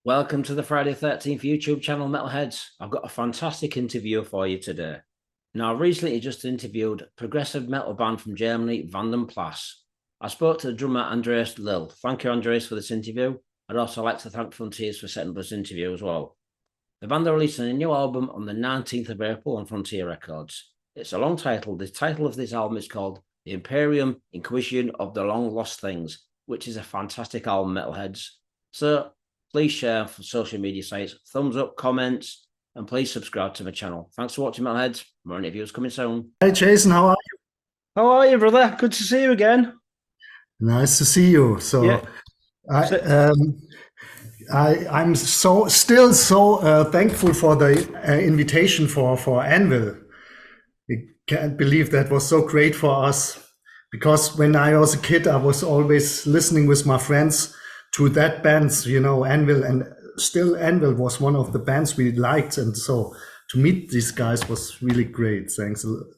Welcome to the Friday 13th YouTube channel, Metalheads. I've got a fantastic interview for you today. Now, I recently just interviewed progressive metal band from Germany, Vanden Plas. I spoke to the drummer Andreas Lill. Thank you, Andreas, for this interview. I'd also like to thank Frontiers for setting up this interview as well. The band are releasing a new album on the 19th of April on Frontier Records. It's a long title. The title of this album is called The Empyrean Inquisition of the Long Lost Things, which is a fantastic album, Metalheads. So please share for social media sites, thumbs up, comments, and please subscribe to my channel. Thanks for watching, Metalheads. More interviews coming soon. Hi Jason, how are you? How are you, brother? Good to see you again. Nice to see you. Yeah. I, um, I'm still so thankful for the invitation for Anvil. I can't believe that was so great for us, because when I was a kid, I was always listening with my friends to that bands, Anvil, and still Anvil was one of the bands we liked, and so to meet these guys was really great.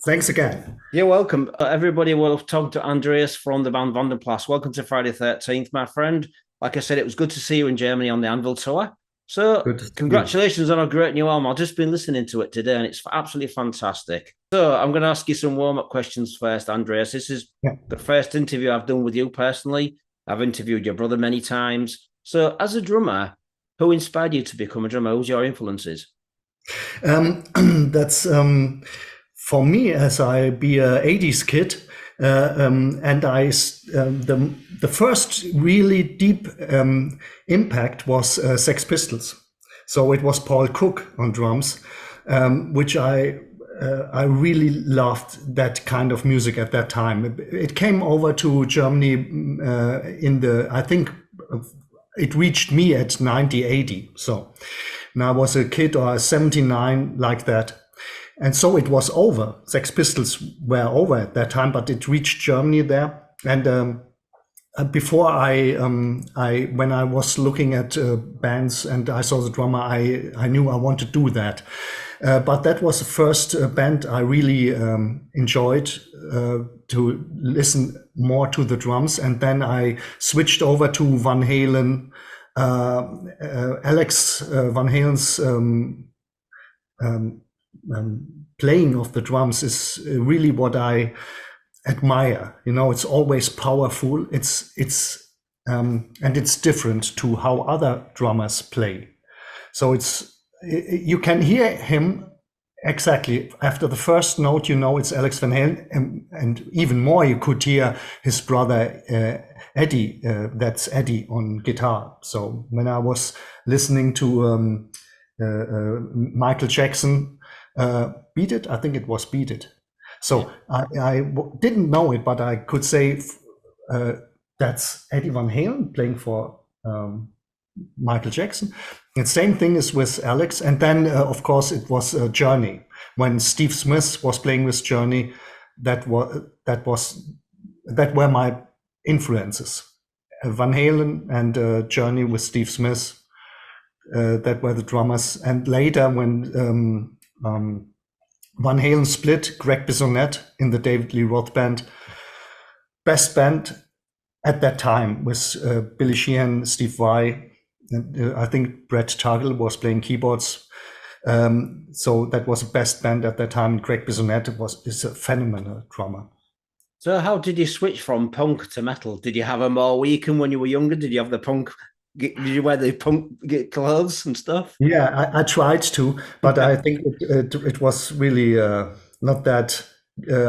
Thanks again. You're welcome. Everybody will have talked to Andreas from the band Vanden Plas. Welcome to Friday 13th, my friend. Like I said, it was good to see you in Germany on the Anvil tour. So congratulations on a great new album. I've just been listening to it today and it's absolutely fantastic. So I'm going to ask you some warm-up questions first, Andreas. This is the first interview I've done with you personally. I've interviewed your brother many times. So as a drummer, who inspired you to become a drummer? Who's your influences? That's for me, as I be a 80s kid, and the first really deep impact was Sex Pistols. So it was Paul Cook on drums, which I really loved that kind of music at that time. It came over to Germany I think it reached me at 1980. So now I was a kid, or 79, like that. And so it was over. Sex Pistols were over at that time, but it reached Germany there. And before when I was looking at bands and I saw the drummer, I knew I wanted to do that. But that was the first band I really enjoyed to listen more to the drums. And then I switched over to Van Halen. Alex Van Halen's playing of the drums is really what I admire. It's always powerful. And it's different to how other drummers play. So you can hear him exactly after the first note. It's Alex Van Halen, and even more you could hear his brother Eddie. That's Eddie on guitar. So when I was listening to Michael Jackson, Beat It, I think it was Beat It. So I didn't know it, but I could say that's Eddie Van Halen playing for Michael Jackson. And same thing is with Alex. And then, of course, it was Journey. When Steve Smith was playing with Journey, that were my influences. Van Halen and Journey with Steve Smith. That were the drummers. And later, when Van Halen split, Greg Bissonette in the David Lee Roth band, best band at that time was Billy Sheehan, Steve Vai, and I think Brett Tuggle was playing keyboards. So that was the best band at that time. Greg Bissonette is a phenomenal drummer. So how did you switch from punk to metal? Did you have a more weekend when you were younger? Did you have the punk? Did you wear the punk clothes and stuff? Yeah, I tried to, but I think it was really not that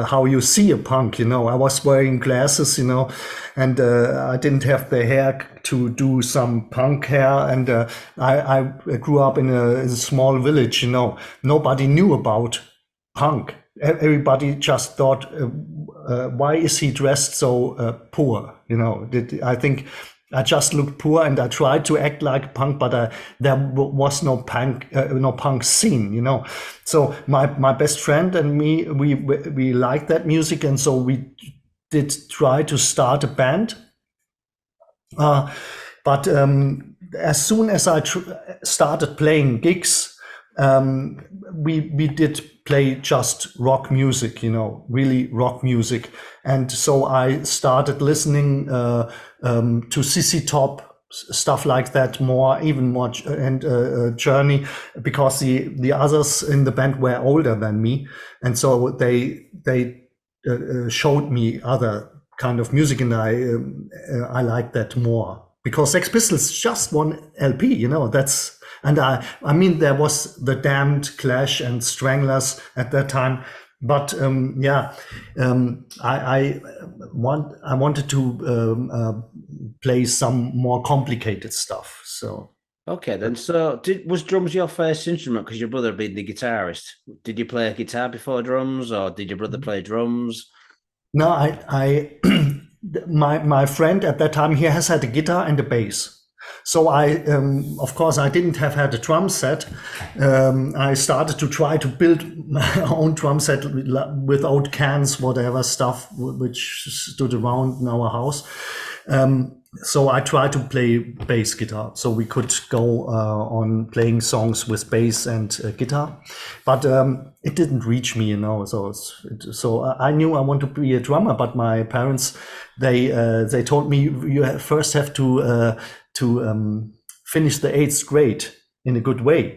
how you see a punk. I was wearing glasses, and I didn't have the hair to do some punk hair. And I grew up in a small village. Nobody knew about punk. Everybody just thought, why is he dressed so poor? I think I just looked poor, and I tried to act like a punk, but there was no punk scene, So my best friend and me, we liked that music, and so we did try to start a band. But as soon as I started playing gigs, we did play just rock music, really rock music. And so I started listening to CC Top, stuff like that more, even more, and Journey, because the others in the band were older than me, and so they showed me other kind of music, and I like that more, because Sex Pistols just one LP, you know. That's, and I mean, there was the Damned, Clash, and Stranglers at that time, but I wanted to play some more complicated stuff. So Okay, then. So, was drums your first instrument? Because your brother being the guitarist, did you play a guitar before drums, or did your brother play drums? no, I my friend at that time, he has had a guitar and a bass. So of course, I didn't have had a drum set. I started to try to build my own drum set without cans, whatever stuff which stood around in our house. So I tried to play bass guitar, so we could go on playing songs with bass and guitar, but it didn't reach me, you know. So I knew I want to be a drummer, but my parents, they told me you first have to finish the 8th grade in a good way.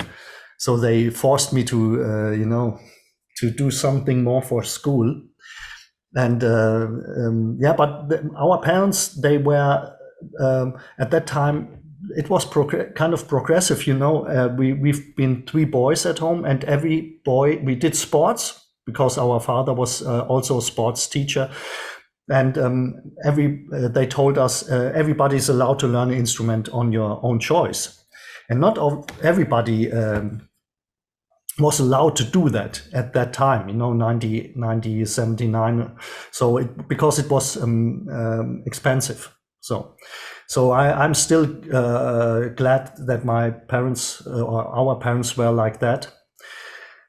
So they forced me to to do something more for school. And but our parents, they were at that time, it was kind of progressive, you know. We've been 3 boys at home, and every boy, we did sports because our father was also a sports teacher. And they told us everybody's allowed to learn an instrument on your own choice, and not everybody was allowed to do that at that time, you know, 79. So because it was expensive. So I'm still glad that my parents or our parents were like that,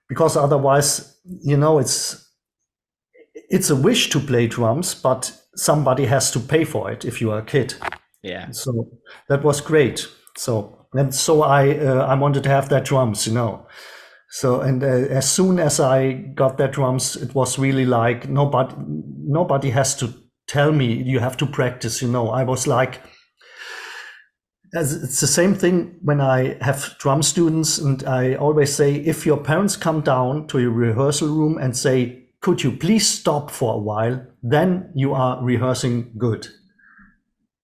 because otherwise, you know, it's a wish to play drums, but somebody has to pay for it if you are a kid. Yeah. So that was great. So I wanted to have that drums, you know. So, and as soon as I got that drums, it was really like nobody has to tell me you have to practice, you know. I was like, it's the same thing when I have drum students, and I always say, if your parents come down to your rehearsal room and say, could you please stop for a while, then you are rehearsing good,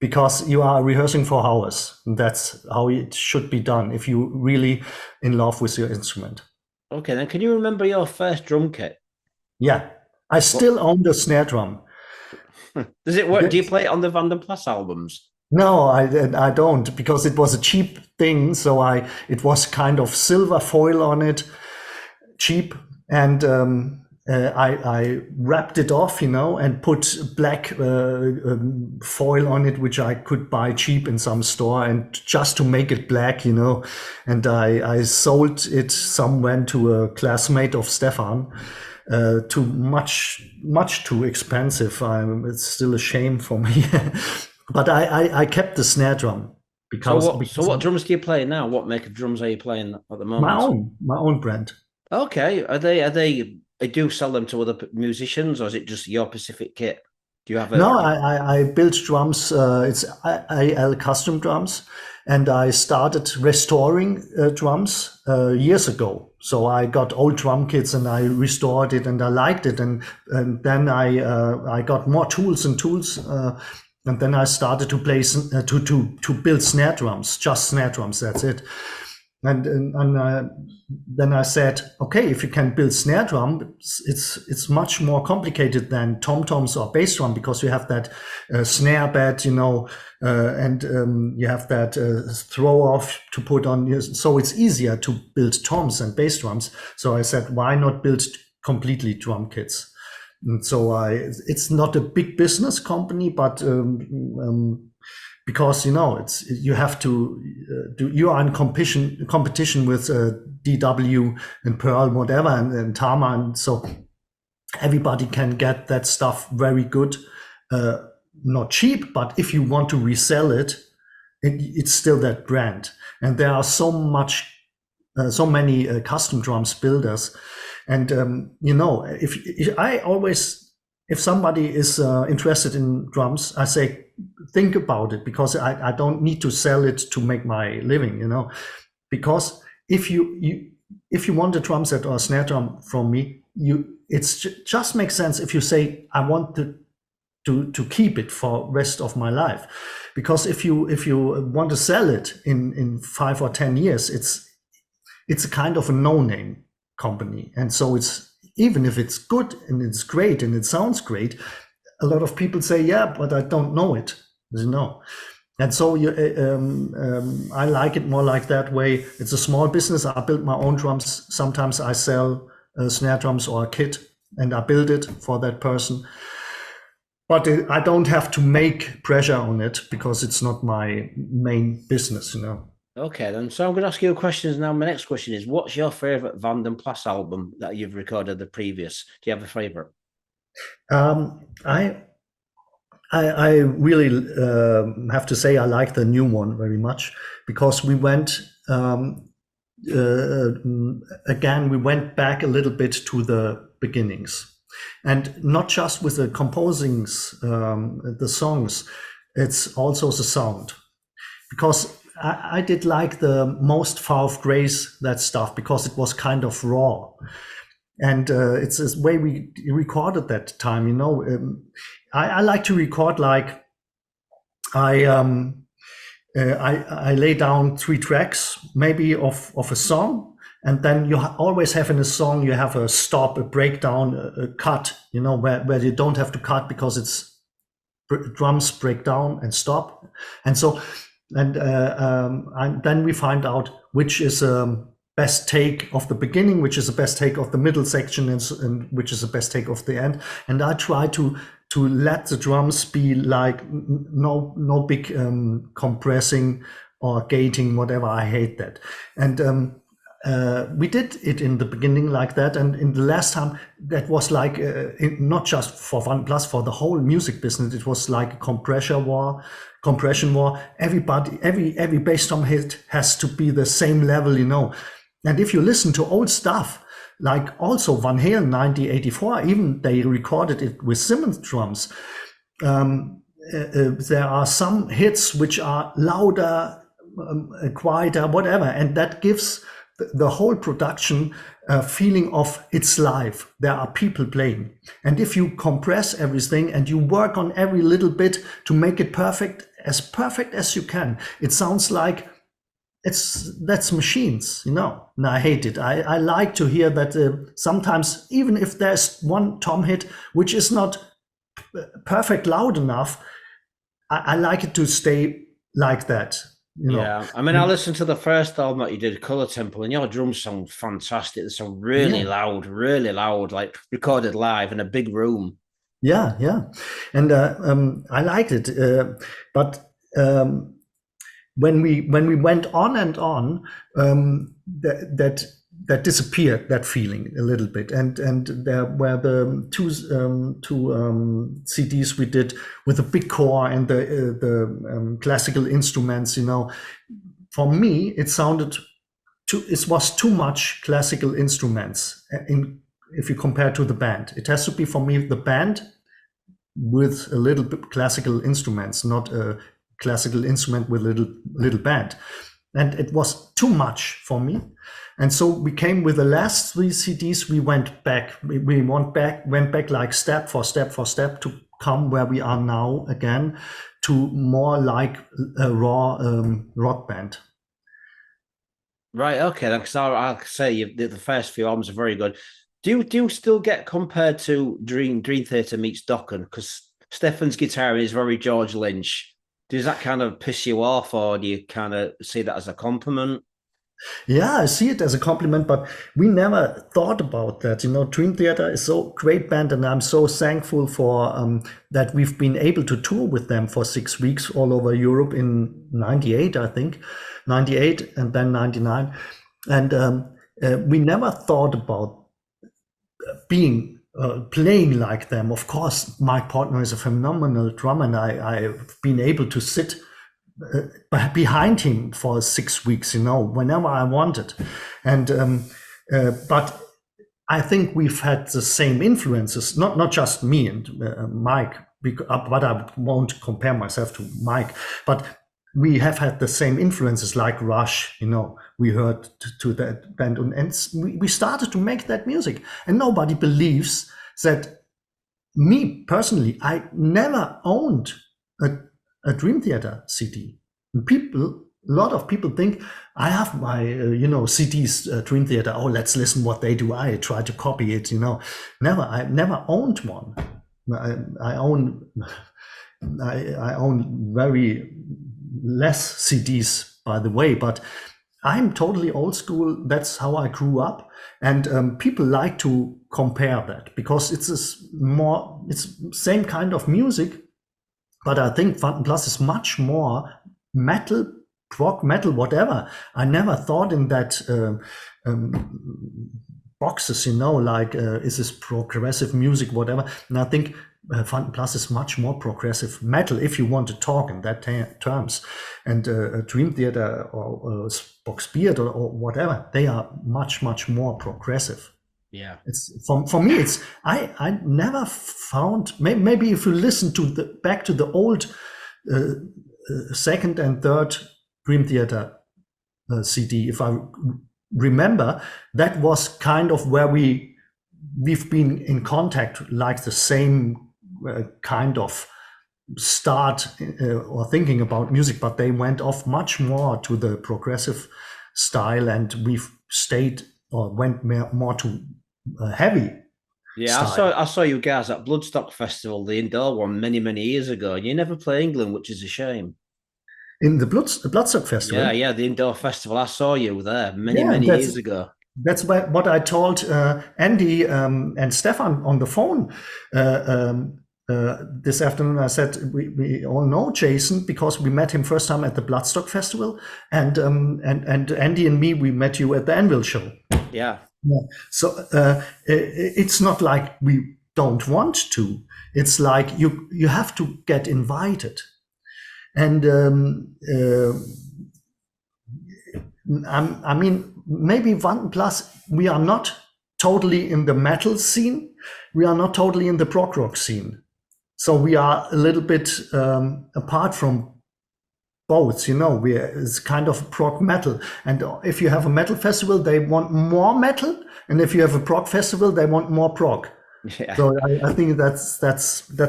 because you are rehearsing for hours. And that's how it should be done if you really in love with your instrument. Okay, then can you remember your first drum kit? Yeah, I still own the snare drum. Does it work? Do you play it on the Vanden Plas albums? No, I don't, because it was a cheap thing. So it was kind of silver foil on it, cheap, and I wrapped it off, you know, and put black foil on it, which I could buy cheap in some store, and just to make it black, you know. And I sold it somewhere to a classmate of Stefan, too much too expensive. It's still a shame for me. But I kept the snare drum because. So what drums do you play now? What make of drums are you playing at the moment? My own brand. Okay, are they? I do sell them to other musicians, or is it just your specific kit? Do you have a? No, I built drums. It's IL custom drums, and I started restoring drums years ago. So I got old drum kits and I restored it, and I liked it, and then I got more tools, and then I started to play to build snare drums, just snare drums. That's it. And then I said, okay, if you can build snare drum, it's much more complicated than tom-toms or bass drum, because you have that snare bed, you know, and you have that throw off to put on. So it's easier to build toms and bass drums. So I said, why not build completely drum kits? And so it's not a big business company, but because, you know, you have to you are in competition with DW and Pearl, whatever, and Tama, and so everybody can get that stuff very good, not cheap, but if you want to resell it, it's still that brand. And there are so many custom drums builders, and you know, if I always if somebody is interested in drums, I say, think about it, because I don't need to sell it to make my living, you know. Because if you want a drum set or a snare drum from me, just makes sense if you say, I want to keep it for rest of my life. Because if you want to sell it in 5 or 10 years, it's a kind of a no-name company. And so it's, even if it's good and it's great and it sounds great, a lot of people say, yeah, but I don't know it, you know. And so I like it more like that way. It's a small business. I build my own drums. Sometimes I sell snare drums or a kit, and I build it for that person. But I don't have to make pressure on it, because it's not my main business, you know. Okay, then. So I'm going to ask you questions now. My next question is, what's your favorite Vanden Plas album that you've recorded the previous? Do you have a favorite? I really have to say I like the new one very much, because we went again, we went back a little bit to the beginnings, and not just with the composings, the songs, it's also the sound, because I did like the most far of grace, that stuff, because it was kind of raw. And it's the way we recorded that time, you know. I like to record like I lay down 3 tracks, maybe of a song, and then you always have in a song, you have a stop, a breakdown, a cut, you know, where you don't have to cut, because it's drums break down and stop. And so, and then we find out which is best take of the beginning, which is the best take of the middle section, and which is the best take of the end. And I try to let the drums be like no big compressing or gating, whatever. I hate that. And we did it in the beginning like that, and in the last time that was like not just for Vanden Plas, for the whole music business, it was like a compression war. Everybody, every bass drum hit has to be the same level, you know. And if you listen to old stuff, like also Van Halen 1984, even they recorded it with Simmons drums. There are some hits which are louder, quieter, whatever, and that gives the whole production a feeling of it's live. There are people playing. And if you compress everything and you work on every little bit to make it perfect as you can, it sounds like that's machines, you know. And I hate it. I like to hear that sometimes, even if there's one tom hit which is not perfect loud enough, I like it to stay like that, you know. Yeah, I mean, I listened to the first album that you did, Color Temple, and your drums sound fantastic. They sound really loud, like recorded live in a big room. Yeah, and I liked it, but when we went on and on, that disappeared, that feeling a little bit, and there were the two CDs we did with a big core and the classical instruments, you know. For me, it was too much classical instruments if you compare to the band. It has to be, for me, the band with a little bit classical instruments, not a classical instrument with little band. And it was too much for me. And so we came with the last 3 CDs, we went back. We went back like step for step to come where we are now again, to more like a raw rock band. Right, okay, then, because I'll say the first few albums are very good. Do you still get compared to Dream Theater meets Dokken? Because Stefan's guitar is very George Lynch. Does that kind of piss you off, or do you kind of see that as a compliment? Yeah, I see it as a compliment, but we never thought about that. You know, Dream Theater is so great band, and I'm so thankful for that we've been able to tour with them for 6 weeks all over Europe in 98, I think, 98 and then 99. And we never thought about playing like them. Of course, Mike Portnoy is a phenomenal drummer, and I've been able to sit behind him for 6 weeks, you know, whenever I wanted. And but I think we've had the same influences, not just me and Mike, but I won't compare myself to Mike, but we have had the same influences like Rush, we heard to that band, and we started to make that music, and nobody believes that. Me personally, I never owned a Dream Theater CD. A lot of people think I have my, CDs, Dream Theater. Oh, let's listen what they do. I try to copy it. I never owned one. I own very less CDs, by the way, but I'm totally old school. That's how I grew up, and people like to compare that because it's same kind of music, but I think Vanden Plas is much more metal, prog metal, whatever. I never thought in that boxes, like is this progressive music, whatever. And I think Vanden Plas is much more progressive metal, if you want to talk in that terms. And Dream Theater or Box Beard or whatever, they are much, much more progressive. Yeah, it's for me. It's I never found. Maybe if you listen to back to the old second and third Dream Theater CD, if I remember, that was kind of where we've been in contact, like the same kind of start or thinking about music, but they went off much more to the progressive style, and we've stayed or went more to heavy. Yeah, style. I saw you guys at Bloodstock Festival, the indoor one, many years ago, and you never play England, which is a shame. In the Bloodstock Festival. Yeah, the indoor festival. I saw you there Yeah, many years ago. That's what I told Andy and Stefan on the phone this afternoon. I said we all know Jason because we met him first time at the Bloodstock Festival, and Andy and me, we met you at the Anvil show. Yeah. So it's not like we don't want to. It's like you have to get invited, and I mean. Maybe Vanden Plas, we are not totally in the metal scene. We are not totally in the prog rock scene. So we are a little bit apart from both, it's kind of prog metal. And if you have a metal festival, they want more metal. And if you have a prog festival, they want more prog. Yeah. So I think that's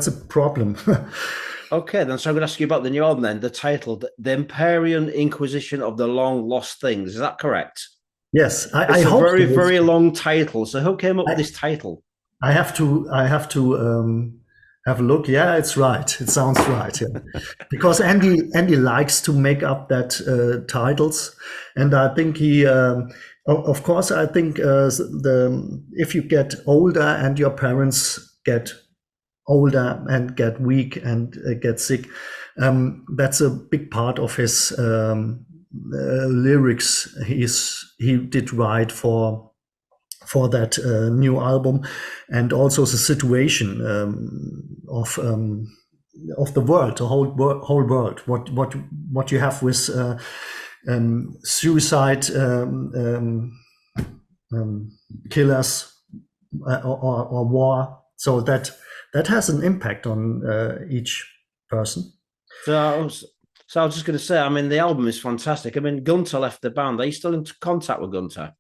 a problem. Okay, then. So I'm going to ask you about the new album then, the title, The Empyrean Inquisition of the Long Lost Things. Is that correct? Yes, it's a very long title. So who came up with this title? I have to have a look. Yeah, it's right. It sounds right. Yeah. Because Andy likes to make up that titles, and I think he, of course, I think if you get older and your parents get older and get weak and get sick, that's a big part of his. Lyrics he did write for that new album, and also the situation of the world, the whole world, what you have with suicide killers or war. So that has an impact on each person. So I was just going to say, I mean, the album is fantastic. I mean, Gunter left the band. Are you still in contact with Gunter?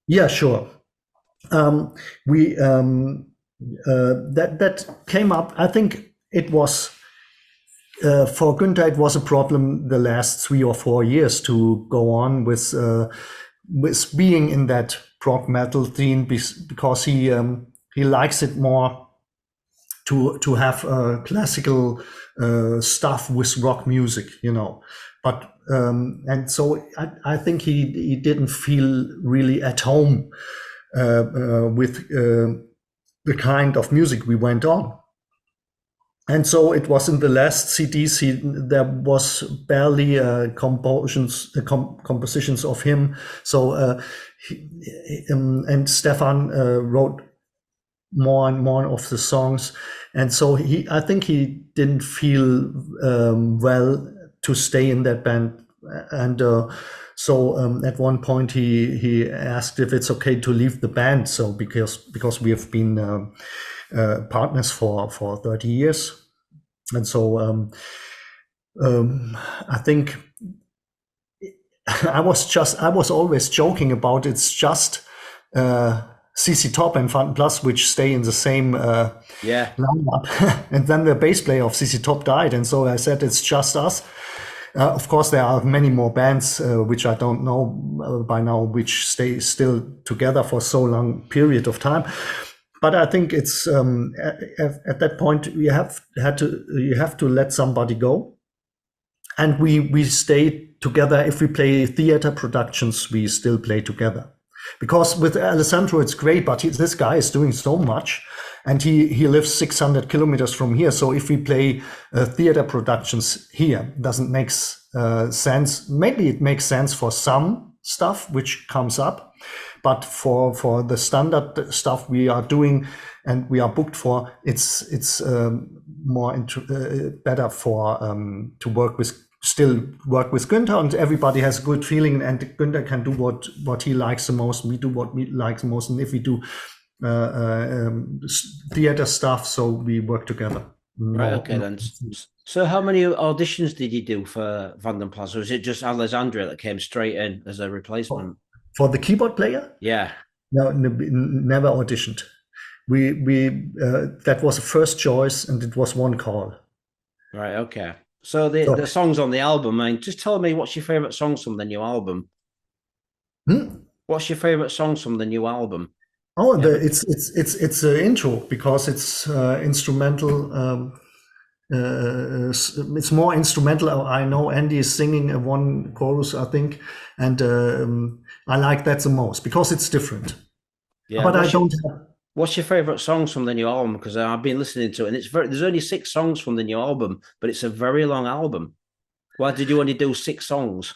Yeah, sure. That came up. I think it was for Gunter. It was a problem the last 3 or 4 years to go on with being in that prog metal theme because he likes it more to have classical stuff with rock music, but and so I think he didn't feel really at home with the kind of music we went on, and so it was in the last CDs there was barely compositions of him. So and Stefan wrote more and more of the songs, and so I think he didn't feel well to stay in that band and at one point he asked if it's okay to leave the band. So because we have been partners for 30 years, and so I think I was always joking about it's just CC Top and Vanden Plas which stay in the same lineup, and then the bass player of CC Top died, and so I said it's just us. Of course, there are many more bands which I don't know by now, which stay still together for so long period of time. But I think it's at that point you have to let somebody go, and we stay together. If we play theater productions, we still play together, because with Alessandro it's great, but this guy is doing so much. And he lives 600 kilometers from here. So if we play theater productions here, doesn't make sense. Maybe it makes sense for some stuff which comes up, but for the standard stuff we are doing and we are booked for, it's more better for to work with Günther, and everybody has a good feeling, and Günther can do what he likes the most. We do what we like the most, and if we do theater stuff, so we work together. Right, okay then. So how many auditions did you do for Vanden Plas, or was it just Alessandro that came straight in as a replacement? For the keyboard player? Yeah. No, never auditioned. We that was a first choice, and it was one call. Right, okay. So the songs on the album, man, just tell me, what's your favorite songs from the new album? What's your favorite songs from the new album? Oh, it's an intro, because it's instrumental. It's more instrumental. I know Andy is singing one chorus, I think, and I like that the most because it's different. Yeah, but I don't have. What's your favorite songs from the new album? Because I've been listening to it, and there's only 6 songs from the new album, but it's a very long album. Why did you only do 6 songs?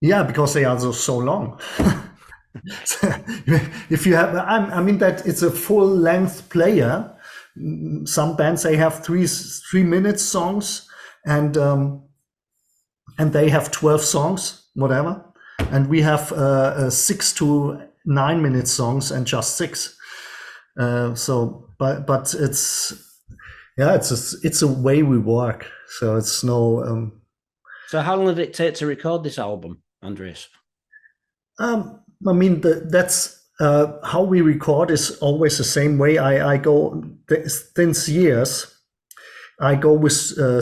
Yeah, because they are so long. If you have, I mean that it's a full length player. Some bands, they have 3-minute songs, and they have 12 songs, whatever, and we have 6 to 9 minute songs and just 6. So, but it's a way we work. So it's no. So how long did it take to record this album, Andreas? I mean, that's how we record is always the same way. I go since years. I go with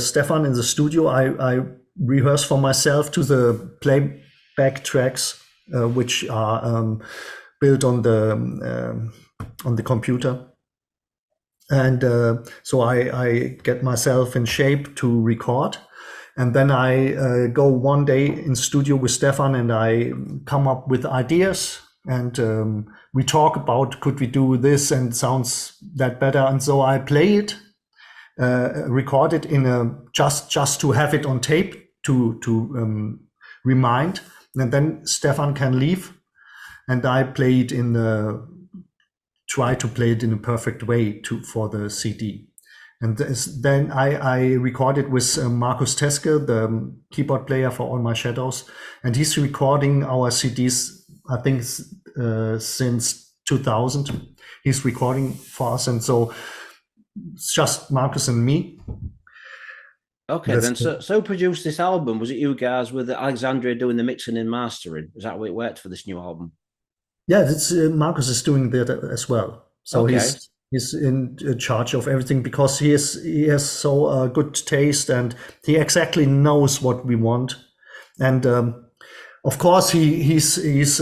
Stefan in the studio. I rehearse for myself to the playback tracks, which are built on the computer, and so I get myself in shape to record. And then I go one day in studio with Stefan, and I come up with ideas, and we talk about, could we do this, and sounds that better. And so I play it, record it in just to have it on tape to remind. And then Stefan can leave, and I play it try to play it in a perfect way for the CD. And then I recorded with Markus Teske, the keyboard player for All My Shadows, and he's recording our CDs, I think, since 2000. He's recording for us, and so it's just Markus and me. Okay, then. So produced this album. Was it you guys with Alexandria doing the mixing and mastering? Is that how it worked for this new album? Yeah, it's Markus is doing that as well. So okay. He's in charge of everything, because he has so good taste, and he exactly knows what we want. And of course he's with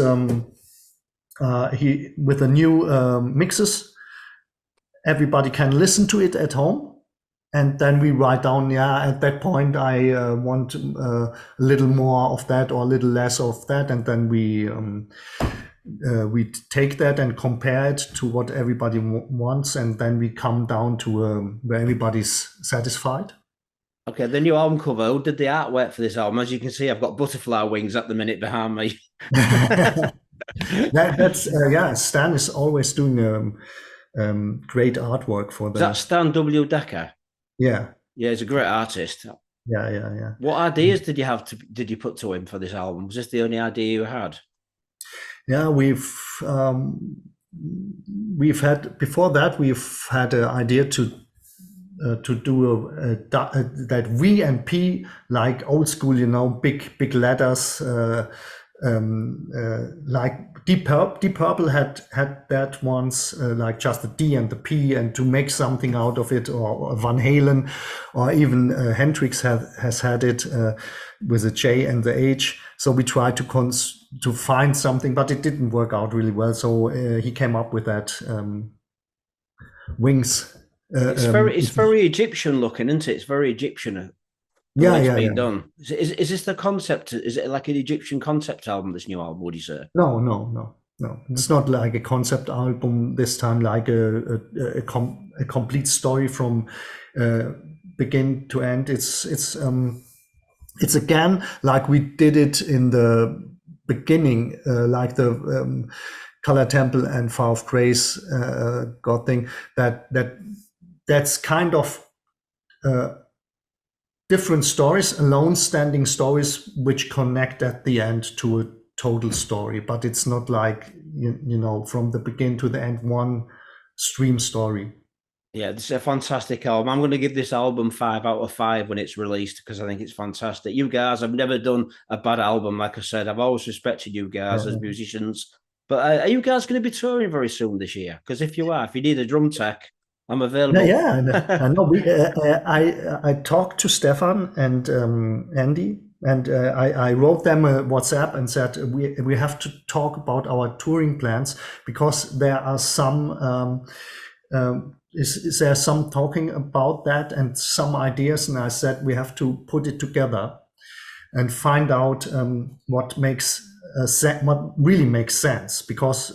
the new mixes, everybody can listen to it at home, and then we write down, at that point I want a little more of that or a little less of that, and then we take that and compare it to what everybody wants, and then we come down to where everybody's satisfied. Okay, the new album cover, who did the artwork for this album? As you can see, I've got butterfly wings at the minute behind me. That's Stan is always doing great artwork for that. Is that Stan W. Decker? Yeah. Yeah, he's a great artist. Yeah. What ideas did you put to him for this album? Was this the only idea you had? Yeah, we've had before that we've had an idea to do that V and P, like old school, big letters, like Deep Purple had that once, like just the D and the P, and to make something out of it, or Van Halen, or even Hendrix has had it with a J and the H. So we tried to find something, but it didn't work out really well. So he came up with that wings. It's very Egyptian looking, isn't it? It's very Egyptian. The way it's been done. Is this the concept? Is it like an Egyptian concept album? This new album, would you say? No. It's not like a concept album this time, like a complete story from begin to end. It's again like we did it in the beginning, like the Color Temple and Far of Grace God thing. That's kind of different stories, alone standing stories, which connect at the end to a total story. But it's not like from the beginning to the end one stream story. Yeah, this is a fantastic album. I'm going to give this album 5 out of 5 when it's released, because I think it's fantastic. You guys have never done a bad album, like I said. I've always respected you guys as musicians. But are you guys going to be touring very soon this year? Because if you are, if you need a drum tech, I'm available. I know. I talked to Stefan and Andy, and I wrote them a WhatsApp and said we have to talk about our touring plans, because there are some is there some talking about that and some ideas, and I said we have to put it together and find out what makes what really makes sense, because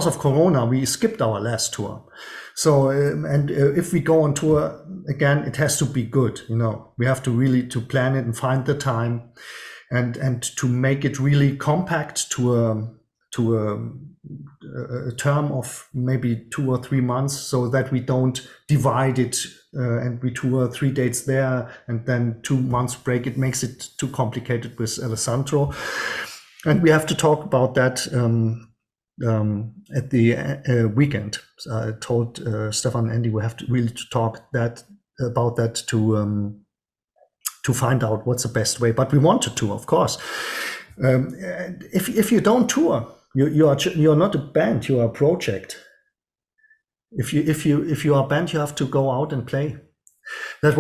of Corona, we skipped our last tour. So, if we go on tour again, it has to be good. We have to really to plan it and find the time, and to make it really compact to a term of maybe 2 or 3 months, so that we don't divide it and we tour 3 dates there and then 2 months break. It makes it too complicated with Alessandro, and we have to talk about that at the weekend. So I told Stefan and Andy we have to really talk about that to find out what's the best way. But we want to tour, of course. If you don't tour, you're not a band. You are a project. If you are a band, you have to go out and play. There's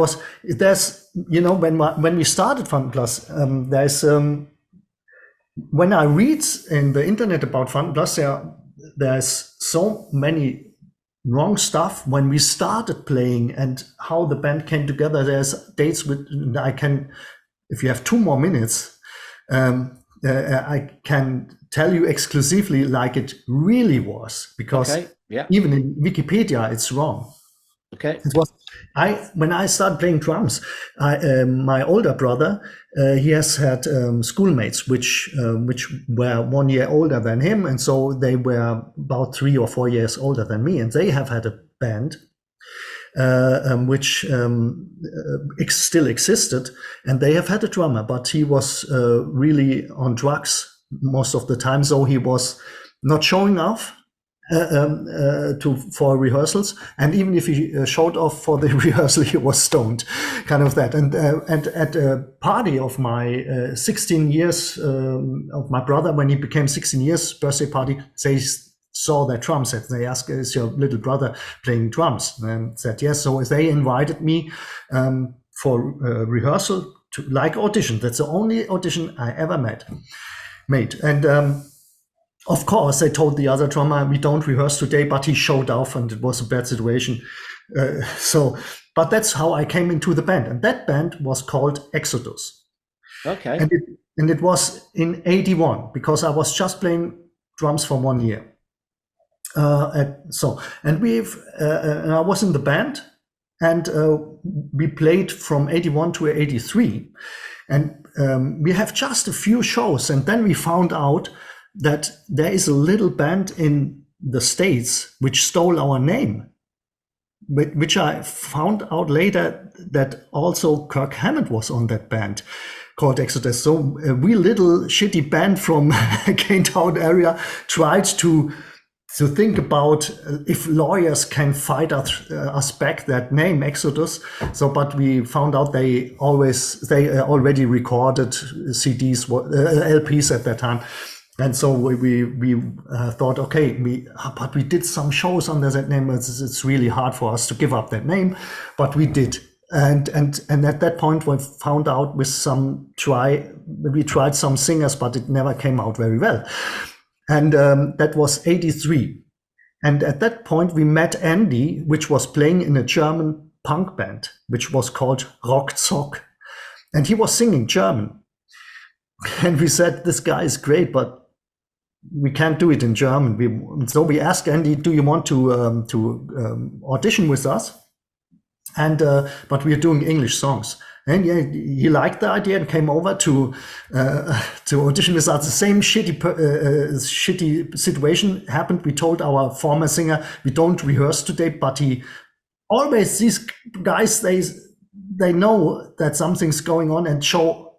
when we started Vanden Plas, there's when I read in the internet about Vanden Plas, there's so many wrong stuff when we started playing and how the band came together. There's dates with if you have 2 more minutes, I can tell you exclusively like it really was, because even in Wikipedia it's wrong. Okay. It was when I started playing drums. My older brother, he has had schoolmates which were 1 year older than him, and so they were about 3 or 4 years older than me, and they have had a band which still existed, and they have had a drummer, but he was really on drugs most of the time, so he was not showing off for rehearsals, and even if he showed off for the rehearsal, he was stoned, kind of that. And at a party of my 16 years of my brother, when he became 16 years, birthday party, they saw their drum set. They asked, "Is your little brother playing drums?" And said yes. So they invited me for rehearsal to like audition. That's the only audition I ever made. And of course, they told the other drummer, "We don't rehearse today," but he showed off, and it was a bad situation. But that's how I came into the band, and that band was called Exodus. Okay. And it was in '81, because I was just playing drums for 1 year. And I was in the band, and we played from '81 to '83, and we have just a few shows, and then we found out that there is a little band in the States which stole our name. which I found out later that also Kirk Hammett was on that band called Exodus. So we little shitty band from Cane Town area tried to think about if lawyers can fight us back that name Exodus. So, but we found out they already recorded CDs, LPs at that time. And so we thought, okay, but we did some shows under that name. It's really hard for us to give up that name, but we did. And at that point, we found out we tried some singers, but it never came out very well. And that was 83. And at that point, we met Andy, which was playing in a German punk band, which was called Rock Zock. And he was singing German. And we said, this guy is great, but we can't do it in German. So we asked Andy, do you want to audition with us? And but we are doing English songs. And yeah, he liked the idea and came over to audition with us. The same shitty situation happened. We told our former singer, we don't rehearse today, but he always, these guys, they know that something's going on and show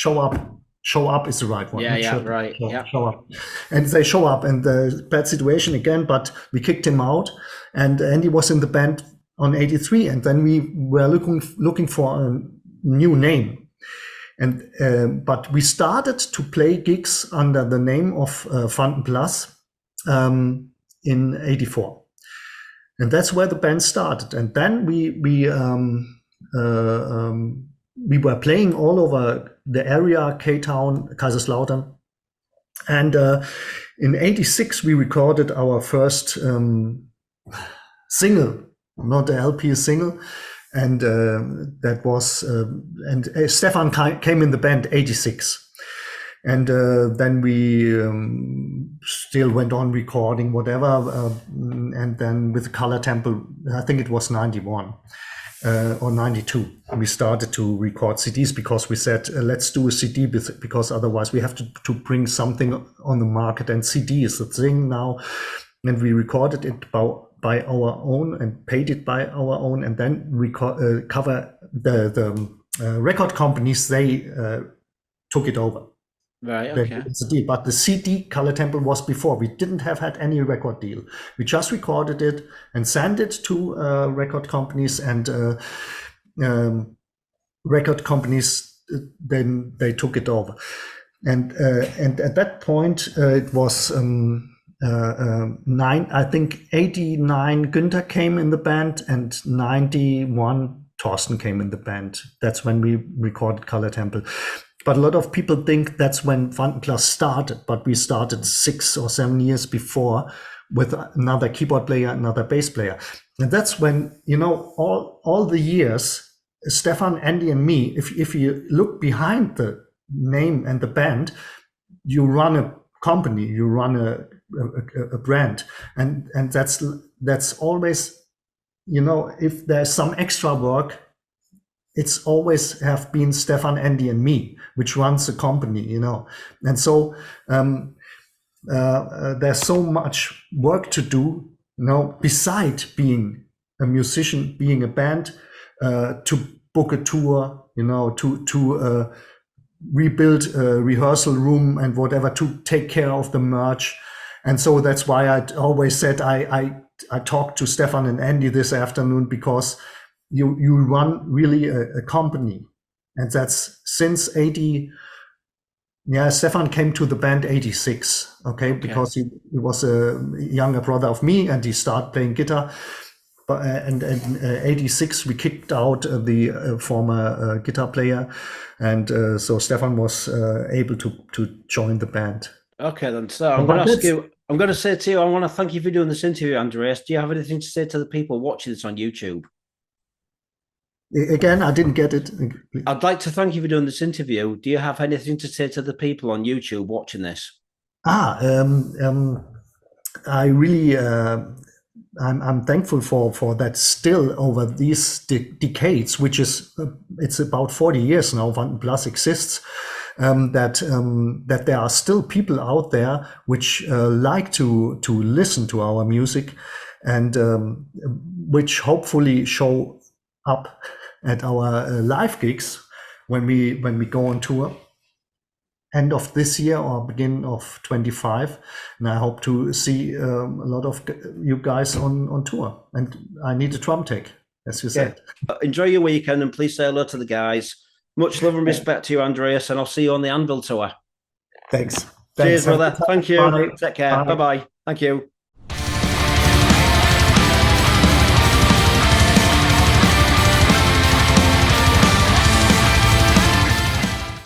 up. Show up is the right one. Right. Show up. And they show up, and the bad situation again, but we kicked him out, and Andy was in the band on 83, and then we were looking for a new name. And but we started to play gigs under the name of Vanden Plas in 84. And that's where the band started. And then we were playing all over the area, K-Town, Kaiserslautern. And in 86, we recorded our first single, not the LP, a single. And that was, and Stefan came in the band 86. And then we still went on recording whatever. And then with Color Temple, I think it was 91. Or 92, we started to record CDs because we said, let's do a CD because otherwise we have to bring something on the market, and CD is the thing now. And we recorded it by our own and paid it by our own, and then cover the record companies, they took it over. Right, okay. But the CD Color Temple was before. We didn't have had any record deal. We just recorded it and sent it to record companies, and record companies, then they took it over. And at that point, it was 89 Günther came in the band, and 91 Thorsten came in the band. That's when we recorded Color Temple. But a lot of people think that's when Vanden Plas started, but we started 6 or 7 years before with another keyboard player, another bass player. And that's when, all the years, Stefan, Andy, and me, if you look behind the name and the band, you run a company, you run a brand. And that's always, if there's some extra work, it's always have been Stefan, Andy, and me, which runs the company, And so there's so much work to do, beside being a musician, being a band, to book a tour, to rebuild a rehearsal room and whatever, to take care of the merch. And so that's why I always said I talked to Stefan and Andy this afternoon, because you run really a company. And that's since 80. Yeah, Stefan came to the band 86, okay, because he was a younger brother of me, and he started playing guitar. But and 86 we kicked out the former guitar player, and so Stefan was able to join the band. Okay, then. So I'm going to ask you. I'm going to say to you, I want to thank you for doing this interview, Andreas. Do you have anything to say to the people watching this on YouTube? Again, I didn't get it. I'd like to thank you for doing this interview. Do you have anything to say to the people on YouTube watching this? I really, I'm thankful for that. Still over these decades, which is it's about 40 years now, Vanden Plas exists. That there are still people out there which like to listen to our music. and which hopefully show up at our live gigs when we go on tour end of this year or beginning of 25. And I hope to see a lot of you guys on tour. And I need a drum tech, as you said. Enjoy your weekend and please say hello to the guys. Much love and respect to you, Andreas, and I'll see you on the Anvil tour. Thanks. Cheers, brother. Thank you. Bye. Take care. Bye-bye. Thank you.